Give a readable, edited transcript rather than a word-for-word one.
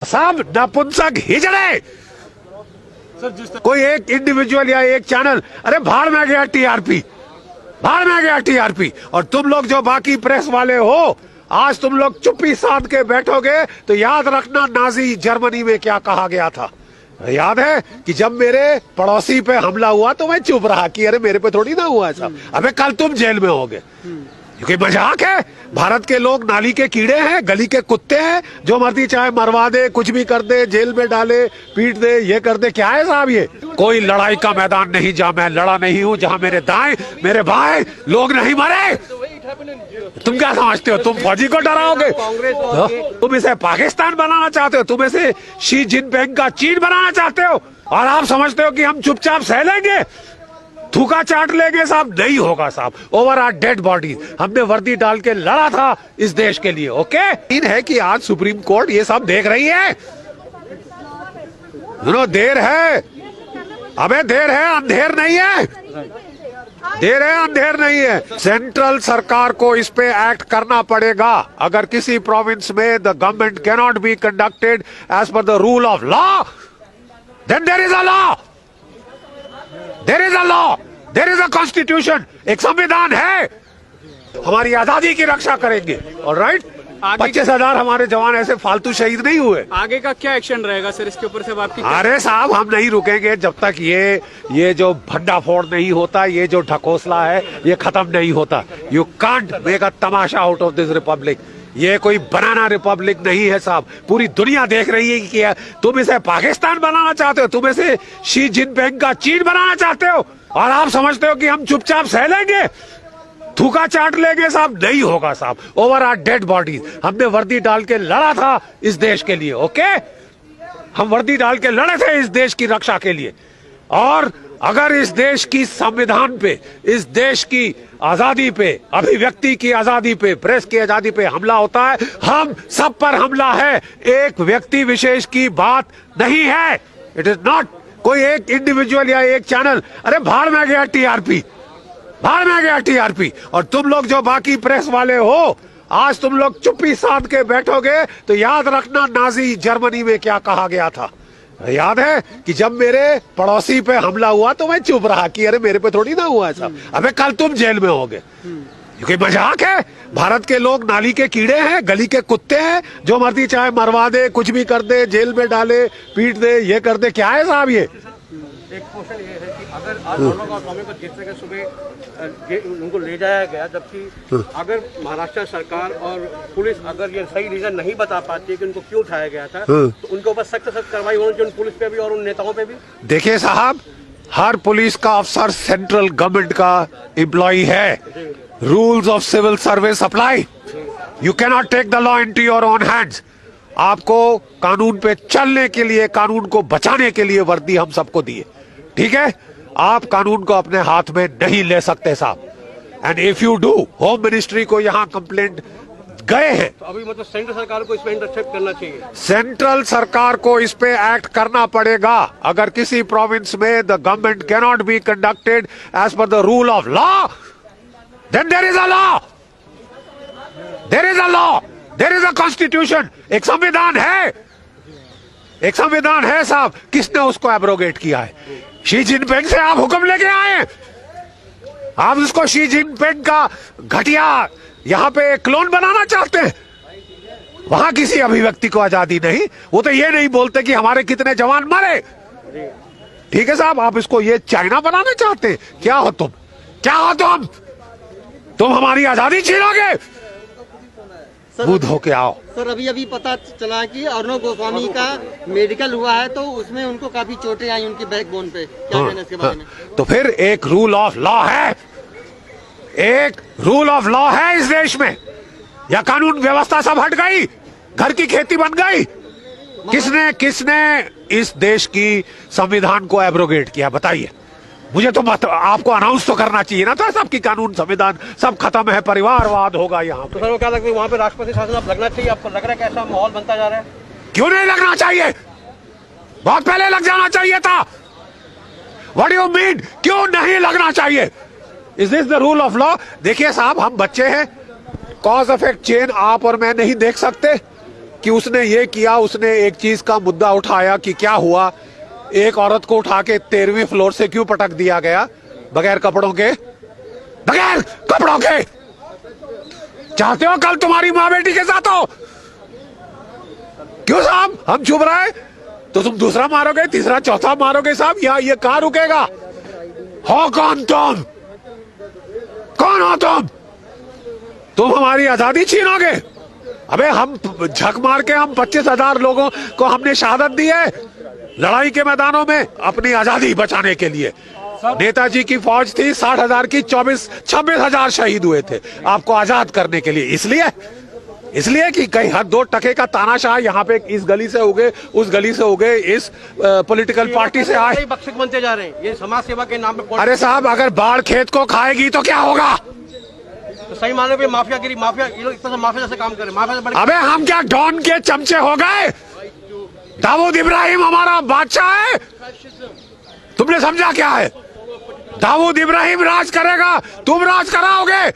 सब नपुंसक हिजड़े। कोई एक इंडिविजुअल या एक चैनल, अरे भाड़ में गया टीआरपी, भाड़ में गया टीआरपी। और तुम लोग जो बाकी प्रेस वाले हो, आज तुम लोग चुप्पी साध के बैठोगे तो याद रखना नाजी जर्मनी में क्या कहा गया था। याद है कि जब मेरे पड़ोसी पे हमला हुआ तो मैं चुप रहा कि अरे मेरे पे थोड़ी ना हुआ ऐसा। अबे कल तुम जेल में होगे, क्योंकि मजाक है। भारत के लोग नाली के कीड़े हैं, गली के कुत्ते हैं, जो मर्जी चाहे मरवा दे, कुछ भी कर दे, जेल में डाले, पीट दे, ये कर दे। क्या है साहब ये? कोई लड़ाई का मैदान नहीं जहां मैं लड़ा नहीं हूं, जहां मेरे दाएं मेरे बाएं लोग नहीं मरे। तुम क्या समझते हो? तुम फौजी को डराओगे? तुम इसे पाकिस्तान बनाना चाहते हो? तुम इसे शी जिनपिंग का चीन बनाना चाहते हो? और आप समझते हो कि हम चुपचाप सह लेंगे, थूका चाट लेंगे? साहब नहीं होगा साहब। Over our dead bodies. हमने वर्दी डाल के लड़ा था इस देश के लिए। ओके, इन है कि आज सुप्रीम कोर्ट ये सब देख रही है। देर है, अबे देर है, अंधेर नहीं है। देर है, अंधेर नहीं है। सेंट्रल सरकार को इस पे एक्ट करना पड़ेगा। अगर किसी प्रोविंस में the government can not be conducted as per the rule of law, then there is a law, there is a law, there is a constitution. एक संविधान है, हमारी आजादी की रक्षा करेंगे। ऑलराइट, 25,000 हमारे जवान ऐसे फालतू शहीद नहीं हुए। आगे का क्या एक्शन रहेगा सर इसके ऊपर? सब आपकी अरे साहब, हम नहीं रुकेंगे जब तक ये जो भंडाफोड़ नहीं होता, ये जो ढकोसला है, ये खत्म नहीं होता। You can't make a Tamasha out of this Republic. ये कोई बनाना रिपब्लिक नहीं है साहब। पूरी दुनिया देख रही है कि तुम इसे पाकिस्तान बनाना चाहते हो, तुम इसे शी जिनपिंग का चीन बनाना चाहते हो, और आप समझते हो कि हम चुपचाप सह लेंगे, थूका चाट लेंगे? साहब नहीं होगा साहब। Over our dead bodies. हमने वर्दी डाल के लड़ा था इस देश के लिए। ओके, हम वर्दी डाल के लड़े थे इस देश की रक्षा के लिए। और अगर इस देश की संविधान पे, इस देश की आजादी पे, अभिव्यक्ति की आजादी पे, प्रेस की आजादी पे हमला होता है, हम सब पर हमला है। एक व्यक्ति विशेष की बात नहीं है। इट इज नॉट कोई एक इंडिविजुअल या एक चैनल, अरे भाड़ में गया टीआरपी, भाड़ में गया टीआरपी। और तुम लोग जो बाकी प्रेस वाले हो, आज तुम लोग चुप्पी साध के बैठोगे तो याद रखना नाजी जर्मनी में क्या कहा गया था। याद है कि जब मेरे पड़ोसी पे हमला हुआ तो मैं चुप रहा कि अरे मेरे पे थोड़ी ना हुआ ऐसा। अबे कल तुम जेल में होगे, क्योंकि मजाक है। भारत के लोग नाली के कीड़े हैं, गली के कुत्ते हैं, जो मर्जी चाहे मरवा दे, कुछ भी कर दे, जेल में डाले, पीट दे, ये कर दे। क्या है साहब ये? एक क्वेश्चन ये है कि अगर आज स्वामी को जिस जगह सुबह उनको ले जाया गया, जबकि अगर महाराष्ट्र सरकार और पुलिस अगर ये सही रीजन नहीं बता पाती है कि उनको क्यों उठाया गया था, तो उनके ऊपर सख्त कार्रवाई होनी चाहिए, उन पुलिस पे भी और उन नेताओं पे भी। देखिए साहब, हर पुलिस का अफसर सेंट्रल गवर्नमेंट का एम्प्लॉय है। Rules of civil service apply. You can not take the law into your own hands. आपको कानून पे चलने के लिए, कानून को बचाने के लिए वर्दी हम सबको दी है, ठीक है? आप कानून को अपने हाथ में नहीं ले सकते साहब। And if you do, home ministry को यहाँ कंप्लेंट गए हैं, तो अभी मतलब सेंट्रल सरकार को इसमें इंटरसेप्ट करना चाहिए। सेंट्रल सरकार को इस पे एक्ट करना पड़ेगा। अगर किसी प्रोविंस में the government can not be conducted as per the rule of law, then there is a law, there is a law, there is a constitution. एक संविधान है, एक संविधान है साहब। किसने उसको एब्रोगेट किया है? शी जिनपिंग से आप हुक्म लेके आए। आप उसको शी जिनपिंग का घटिया यहां पे क्लोन बनाना चाहते हैं। वहां किसी अभिव्यक्ति को आजादी नहीं। वो तो ये नहीं बोलते कि हमारे कितने जवान मरे। ठीक है साहब, आप इसको ये चाइना बनाना चाहते हैं। क्या हो तुम? क्या हो तुम? तुम हमारी आजादी छीनोगे? बुध हो के आओ। सर, अभी पता चला कि अर्णव गोस्वामी का मेडिकल हुआ है, तो उसमें उनको काफी चोटें आई उनके बैकबोन पे। क्या कहना इसके बारे में? तो फिर एक रूल ऑफ लॉ है, एक रूल ऑफ लॉ है इस देश में, या कानून व्यवस्था सब हट गई, घर की खेती बन गई? किसने इस देश की संविधान को एब्रोगेट किया? बताइए मुझे। तो आपको अनाउंस तो करना चाहिए ना था सबकी कानून संविधान सब खत्म है, परिवारवाद होगा यहाँ पे। तो सर, वो क्या लगता है वहाँ पे राष्ट्रपति शासन अब लगना चाहिए? आपको लग रहा है कि ऐसा माहौल बनता जा रहा है? क्यों नहीं लगना चाहिए? बहुत पहले लग जाना चाहिए था। व्हाट डू यू मीन क्यों नहीं लगना चाहिए? Is this the rule of law? देखिए साहब, हम बच्चे हैं, कॉज इफेक्ट चेन आप और मैं नहीं देख सकते। कि उसने ये किया, उसने एक चीज का मुद्दा उठाया कि क्या हुआ, एक औरत को उठा के 13वीं फ्लोर से क्यों पटक दिया गया बगैर कपड़ों के? बगैर कपड़ों के। चाहते हो कल तुम्हारी माँ बेटी के साथ हो? क्यों साहब हम चुप रहे तो तुम दूसरा मारोगे, तीसरा, चौथा मारोगे साहब? ये कहां रुकेगा? हो कौन तुम? कौन हो तुम? तुम हमारी आजादी छीनोगे? अबे हम झक मार के हम 25,000 लोगों को हमने शहादत दी है लड़ाई के मैदानों में अपनी आजादी बचाने के लिए। नेताजी की फौज थी 60,000 की, 26,000 शहीद हुए थे आपको आजाद करने के लिए। इसलिए कि कहीं हर 2 टके का तानाशाह यहाँ पे इस गली से हो गए, उस गली से हो गए, इस पॉलिटिकल पार्टी से आए, बख्शिश बनते जा रहे हैं। ये समाज सेवा के नाम पे। अरे साहब अगर बाढ़ खेत को खाएगी तो क्या होगा? तो सही माने पे माफियागिरी, माफिया ये लोग इस तरह माफिया जैसे काम करें। माफिया से बड़े अबे हम क्या डॉन के चमचे हो गए? दाऊद इब्राहिम हमारा बादशाह है? तुमने समझा क्या है? दाऊद इब्राहिम राज करेगा, तुम राज कराओगे?